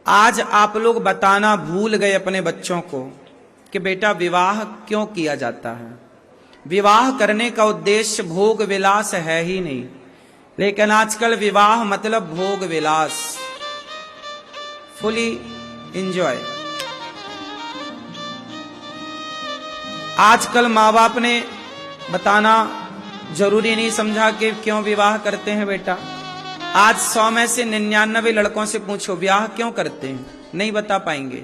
आज आप लोग बताना भूल गए अपने बच्चों को कि बेटा विवाह क्यों किया जाता है। विवाह करने का उद्देश्य भोग विलास है ही नहीं, लेकिन आजकल विवाह मतलब भोग विलास, फुली एंजॉय। आजकल माँ बाप ने बताना जरूरी नहीं समझा कि क्यों विवाह करते हैं बेटा। आज 100 में से 99 लड़कों से पूछो ब्याह क्यों करते हैं, नहीं बता पाएंगे।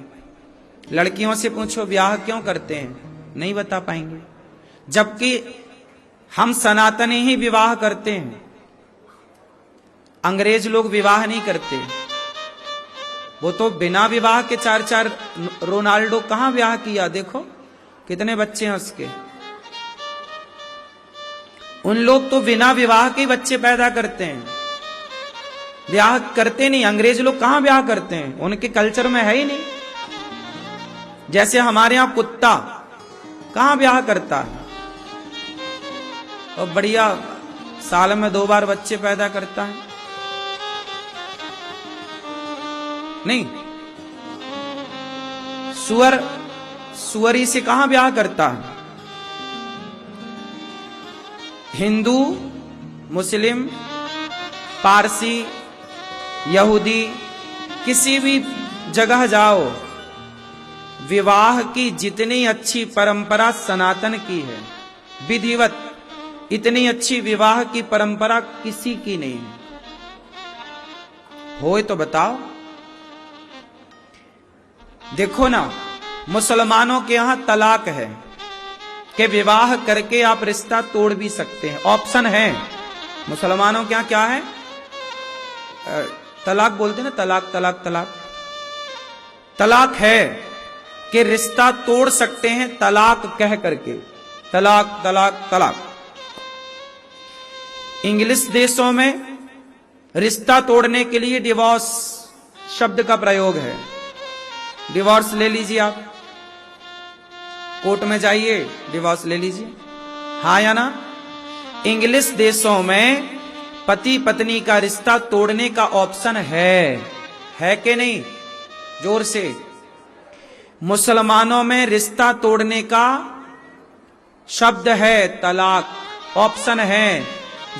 लड़कियों से पूछो ब्याह क्यों करते हैं, नहीं बता पाएंगे। जबकि हम सनातनी ही विवाह करते हैं, अंग्रेज लोग विवाह नहीं करते। वो तो बिना विवाह के 4-4 रोनाल्डो कहां ब्याह किया, देखो कितने बच्चे हैं उसके। उन लोग तो बिना विवाह के बच्चे पैदा करते हैं, ब्याह करते नहीं। अंग्रेज लोग कहां ब्याह करते हैं, उनके कल्चर में है ही नहीं। जैसे हमारे यहां कुत्ता कहां ब्याह करता है और बढ़िया साल में 2 बार बच्चे पैदा करता है, नहीं। सुअरी से कहां ब्याह करता है। हिंदू, मुस्लिम, पारसी, यहूदी, किसी भी जगह जाओ, विवाह की जितनी अच्छी परंपरा सनातन की है, विधिवत इतनी अच्छी विवाह की परंपरा किसी की नहीं है। हो तो बताओ। देखो ना, मुसलमानों के यहां तलाक है कि विवाह करके आप रिश्ता तोड़ भी सकते हैं, ऑप्शन है। मुसलमानों के यहां क्या है, तलाक बोलते हैं ना, तलाक तलाक तलाक। तलाक है कि रिश्ता तोड़ सकते हैं तलाक कह करके, तलाक तलाक तलाक। इंग्लिश देशों में रिश्ता तोड़ने के लिए डिवोर्स शब्द का प्रयोग है। डिवोर्स ले लीजिए, आप कोर्ट में जाइए, डिवोर्स ले लीजिए, हाँ या ना। इंग्लिश देशों में पति पत्नी का रिश्ता तोड़ने का ऑप्शन है कि नहीं, जोर से। मुसलमानों में रिश्ता तोड़ने का शब्द है तलाक, ऑप्शन है।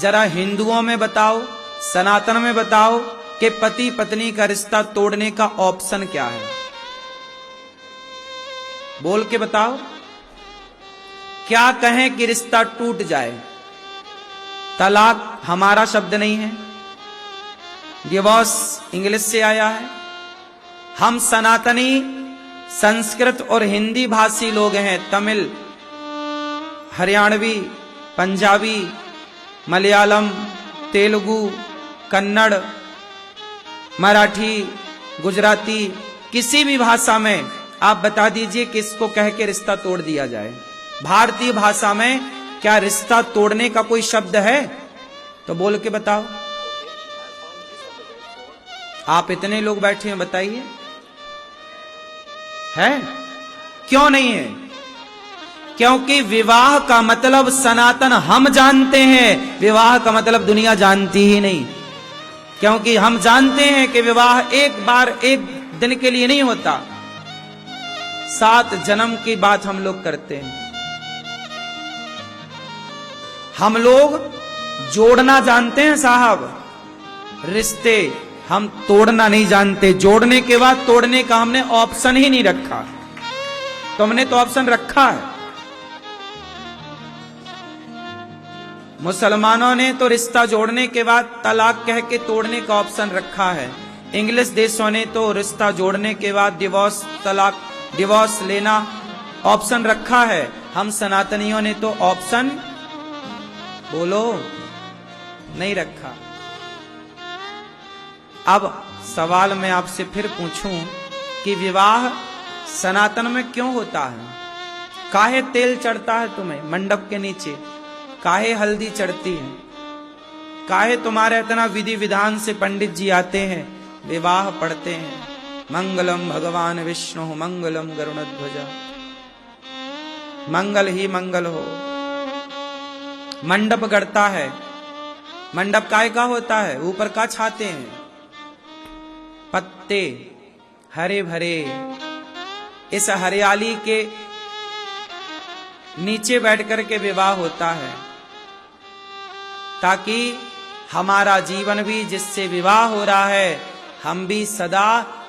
जरा हिंदुओं में बताओ, सनातन में बताओ कि पति पत्नी का रिश्ता तोड़ने का ऑप्शन क्या है, बोल के बताओ। क्या कहें कि रिश्ता टूट जाए, तलाक हमारा शब्द नहीं है, डिवोर्स इंग्लिश से आया है। हम सनातनी संस्कृत और हिंदी भाषी लोग हैं, तमिल, हरियाणवी, पंजाबी, मलयालम, तेलुगु, कन्नड़, मराठी, गुजराती, किसी भी भाषा में आप बता दीजिए किसको कह के रिश्ता तोड़ दिया जाए। भारतीय भाषा में क्या रिश्ता तोड़ने का कोई शब्द है, तो बोल के बताओ। आप इतने लोग बैठे हैं, बताइए है क्यों नहीं है। क्योंकि विवाह का मतलब सनातन हम जानते हैं, विवाह का मतलब दुनिया जानती ही नहीं। क्योंकि हम जानते हैं कि विवाह एक बार एक दिन के लिए नहीं होता, 7 जन्म की बात हम लोग करते हैं। हम लोग जोड़ना जानते हैं साहब, रिश्ते हम तोड़ना नहीं जानते। जोड़ने के बाद तोड़ने का हमने ऑप्शन ही नहीं रखा, तुमने तो ऑप्शन रखा है। मुसलमानों ने तो रिश्ता जोड़ने के बाद तलाक कह के तोड़ने का ऑप्शन रखा है। इंग्लिश देशों ने तो रिश्ता जोड़ने के बाद डिवोर्स, तलाक, डिवोर्स लेना ऑप्शन रखा है। हम सनातनियों ने तो ऑप्शन, बोलो, नहीं रखा। अब सवाल मैं आपसे फिर पूछूं कि विवाह सनातन में क्यों होता है। काहे तेल चढ़ता है तुम्हें मंडप के नीचे, काहे हल्दी चढ़ती है, काहे तुम्हारे इतना विधि विधान से पंडित जी आते हैं, विवाह पढ़ते हैं, मंगलम भगवान विष्णु मंगलम गरुड़ध्वज, मंगल ही मंगल हो। मंडप गढ़ता है, मंडप काय का होता है, ऊपर का छाते हैं, पत्ते, हरे भरे इस हरियाली के नीचे बैठकर के विवाह होता है, ताकि हमारा जीवन भी, जिससे विवाह हो रहा है, हम भी सदा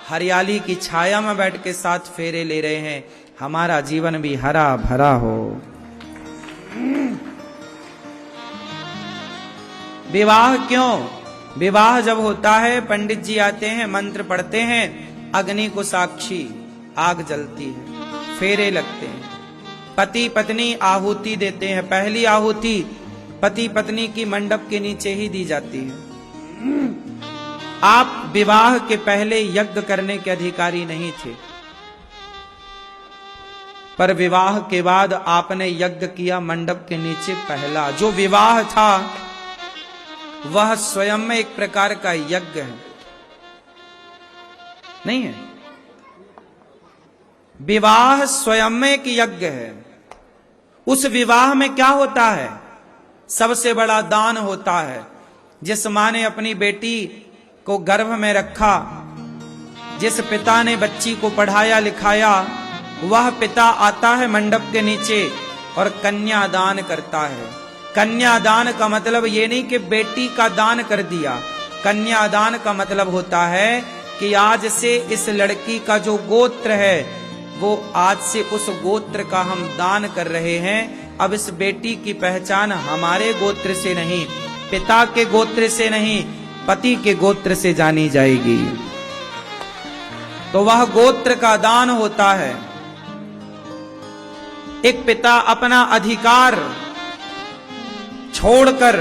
हरियाली की छाया में बैठ के साथ फेरे ले रहे हैं, हमारा जीवन भी हरा भरा हो। विवाह क्यों? विवाह जब होता है, पंडित जी आते हैं, मंत्र पढ़ते हैं, अग्नि को साक्षी आग जलती है, फेरे लगते हैं, पति पत्नी आहुति देते हैं। पहली आहुति पति पत्नी की मंडप के नीचे ही दी जाती है। आप विवाह के पहले यज्ञ करने के अधिकारी नहीं थे, पर विवाह के बाद आपने यज्ञ किया मंडप के नीचे। पहला जो विवाह था वह स्वयं में एक प्रकार का यज्ञ है, नहीं है? विवाह स्वयं में एक यज्ञ है। उस विवाह में क्या होता है? सबसे बड़ा दान होता है। जिस मां ने अपनी बेटी को गर्भ में रखा, जिस पिता ने बच्ची को पढ़ाया लिखाया, वह पिता आता है मंडप के नीचे और कन्यादान करता है। कन्यादान का मतलब ये नहीं कि बेटी का दान कर दिया। कन्यादान का मतलब होता है कि आज से इस लड़की का जो गोत्र है, वो आज से उस गोत्र का हम दान कर रहे हैं। अब इस बेटी की पहचान हमारे गोत्र से नहीं, पिता के गोत्र से नहीं, पति के गोत्र से जानी जाएगी। तो वह गोत्र का दान होता है। एक पिता अपना अधिकार छोड़कर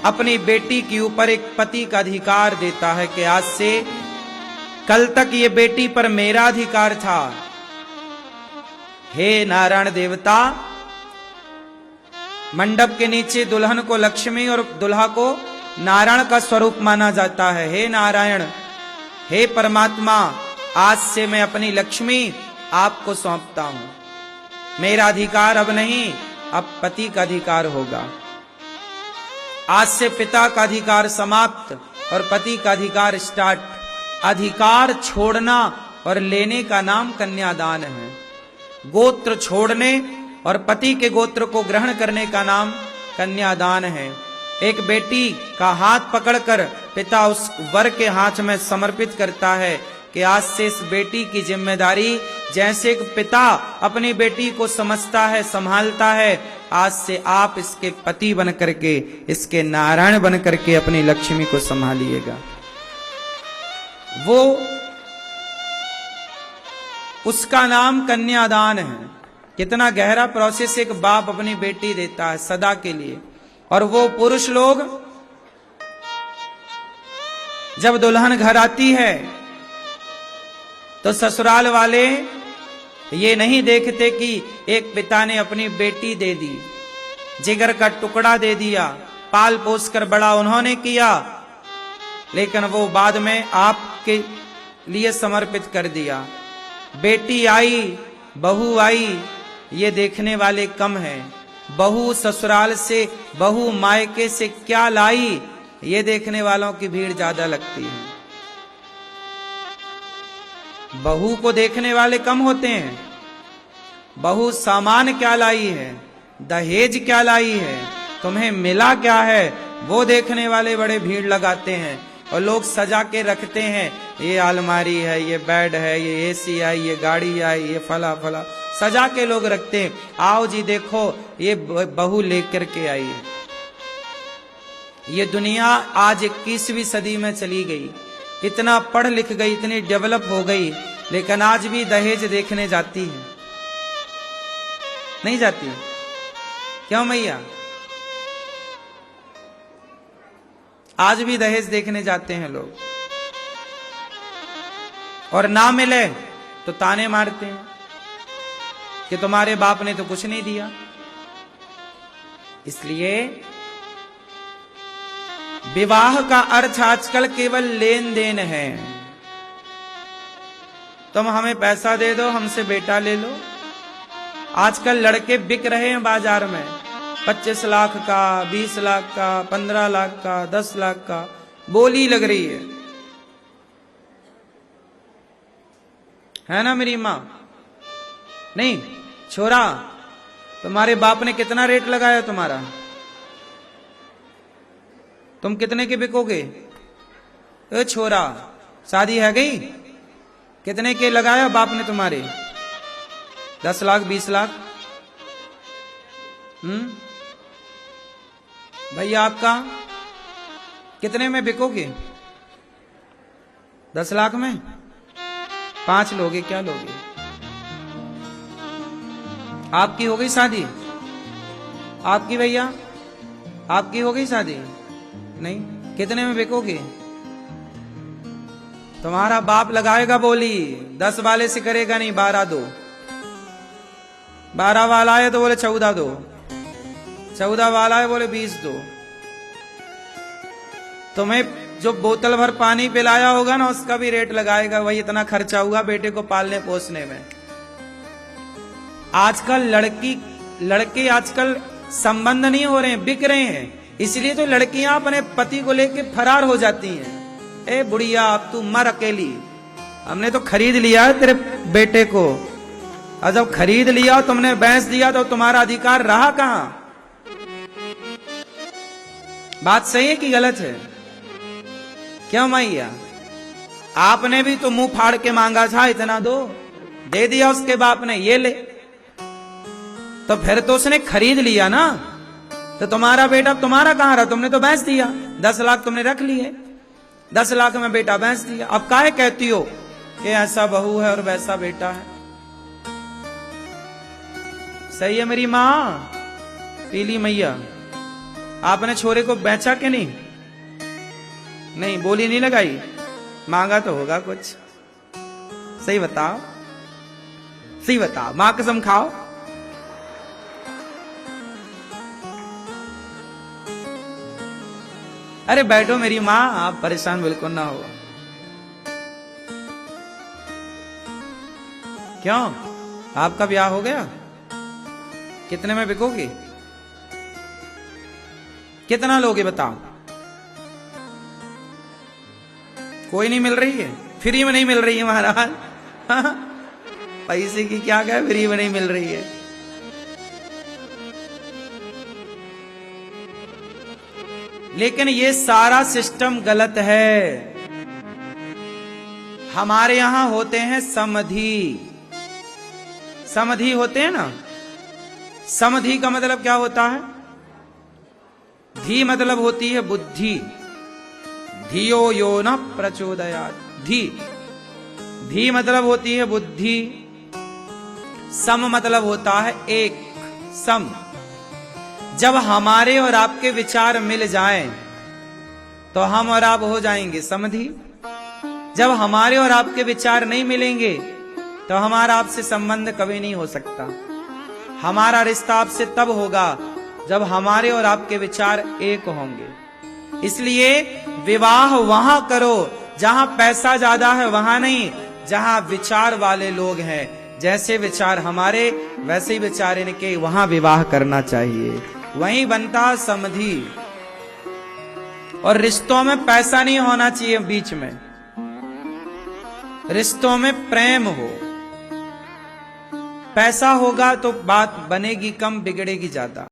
अपनी बेटी के ऊपर एक पति का अधिकार देता है कि आज से कल तक ये बेटी पर मेरा अधिकार था। हे नारायण देवता, मंडप के नीचे दुल्हन को लक्ष्मी और दुल्हा को नारायण का स्वरूप माना जाता है। हे नारायण, हे परमात्मा, आज से मैं अपनी लक्ष्मी आपको सौंपता हूं। मेरा अधिकार अब नहीं, अब पति का अधिकार होगा। आज से पिता का अधिकार समाप्त और पति का अधिकार स्टार्ट। अधिकार छोड़ना और लेने का नाम कन्यादान है। गोत्र छोड़ने और पति के गोत्र को ग्रहण करने का नाम कन्यादान है। एक बेटी का हाथ पकड़कर पिता उस वर के हाथ में समर्पित करता है कि आज से इस बेटी की जिम्मेदारी, जैसे एक पिता अपनी बेटी को समझता है, संभालता है, आज से आप इसके पति बन करके, इसके नारायण बन करके अपनी लक्ष्मी को संभालिएगा। वो उसका नाम कन्यादान है। कितना गहरा प्रोसेस एक बाप अपनी बेटी देता है सदा के लिए। और वो पुरुष लोग जब दुल्हन घर आती है तो ससुराल वाले ये नहीं देखते कि एक पिता ने अपनी बेटी दे दी, जिगर का टुकड़ा दे दिया, पाल पोस कर बड़ा उन्होंने किया, लेकिन वो बाद में आपके लिए समर्पित कर दिया। बेटी आई, बहू आई, ये देखने वाले कम हैं। बहू ससुराल से, बहू मायके से क्या लाई, ये देखने वालों की भीड़ ज्यादा लगती है। बहू को देखने वाले कम होते हैं। बहू सामान क्या लाई है, दहेज क्या लाई है, तुम्हें मिला क्या है, वो देखने वाले बड़े भीड़ लगाते हैं। और लोग सजा के रखते हैं, ये अलमारी है, ये बेड है, ये एसी आई, ये गाड़ी आई, ये फला फला, सजा के लोग रखते हैं। आओ जी देखो, ये बहू लेकर के आई है। ये दुनिया आज 21वीं सदी में चली गई, इतना पढ़ लिख गई, इतनी डेवलप हो गई, लेकिन आज भी दहेज देखने जाती है, नहीं जाती? क्यों मैया? आज भी दहेज देखने जाते हैं लोग, और ना मिले तो ताने मारते हैं कि तुम्हारे बाप ने तो कुछ नहीं दिया। इसलिए विवाह का अर्थ आजकल केवल लेन देन है। तुम हमें पैसा दे दो, हमसे बेटा ले लो। आजकल लड़के बिक रहे हैं बाजार में, 25 लाख का, 20 लाख का, 15 लाख का, 10 लाख का बोली लग रही है। है ना मेरी माँ? नहीं छोरा, तुम्हारे बाप ने कितना रेट लगाया तुम्हारा? तुम कितने के बिकोगे? ए छोरा, शादी है गई? कितने के लगाया बाप ने तुम्हारे? 10 लाख 20 लाख? भैया आपका कितने में बिकोगे? 10 लाख में? 5 लोगे? क्या लोगे? आपकी हो गई शादी? आपकी भैया आपकी हो गई शादी? नहीं। कितने में बिकोगे? तुम्हारा बाप लगाएगा बोली, 10 वाले से करेगा नहीं, 12 दो। 12 वाला है तो बोले 14 दो, 14 वाला है बोले 20 दो। तुम्हें जो बोतल भर पानी पिलाया होगा ना, उसका भी रेट लगाएगा, वही इतना खर्चा हुआ बेटे को पालने पोसने में। आजकल लड़के आजकल संबंध नहीं हो रहे हैं, बिक रहे हैं। इसलिए तो लड़कियां अपने पति को लेके फरार हो जाती हैं। ए बुढ़िया, अब तू मर अकेली, हमने तो खरीद लिया है तेरे बेटे को। और जब खरीद लिया, तुमने भैंस दिया, तो तुम्हारा अधिकार रहा कहां? बात सही है कि गलत है? क्यों मैया? आपने भी तो मुंह फाड़ के मांगा था, इतना दो, दे दिया उसके बाप ने, ये ले। तो फिर तो उसने खरीद लिया ना, तो तुम्हारा बेटा तुम्हारा कहां रहा? तुमने तो भैंस दिया, 10 लाख तुमने रख लिए, 10 लाख में बेटा भैंस दिया। अब काहे कहती हो कि ऐसा बहू है और वैसा बेटा है? सही है मेरी माँ पीली मैया? आपने छोरे को बेचा कि नहीं? नहीं, बोली नहीं लगाई, मांगा तो होगा कुछ। सही बताओ, सही बताओ, मां कसम खाओ। अरे बैठो मेरी माँ, आप परेशान बिल्कुल ना हो। क्यों, आपका ब्याह हो गया? कितने में बिकोगे? कितना लोगे बताओ? कोई नहीं मिल रही है? फ्री में नहीं मिल रही है महाराज। पैसे की क्या क्या, फ्री में नहीं मिल रही है। लेकिन ये सारा सिस्टम गलत है। हमारे यहां होते हैं समधि। समधि होते हैं ना? समधि का मतलब क्या होता है? धी मतलब होती है बुद्धि। धियो यो न प्रचोदयात्। धी मतलब होती है बुद्धि। सम मतलब होता है एक, सम। जब हमारे और आपके विचार मिल जाएं, तो हम और आप हो जाएंगे समधि। जब हमारे और आपके विचार नहीं मिलेंगे, तो हमारा आपसे संबंध कभी नहीं हो सकता। हमारा रिश्ता आपसे तब होगा जब हमारे और आपके विचार एक होंगे। इसलिए विवाह वहां करो जहां पैसा ज्यादा है, वहां नहीं, जहां विचार वाले लोग हैं। जैसे विचार हमारे, वैसे ही विचार इनके, वहां विवाह करना चाहिए। वहीं बनता समधि। और रिश्तों में पैसा नहीं होना चाहिए बीच में, रिश्तों में प्रेम हो। पैसा होगा तो बात बनेगी कम, बिगड़ेगी ज्यादा।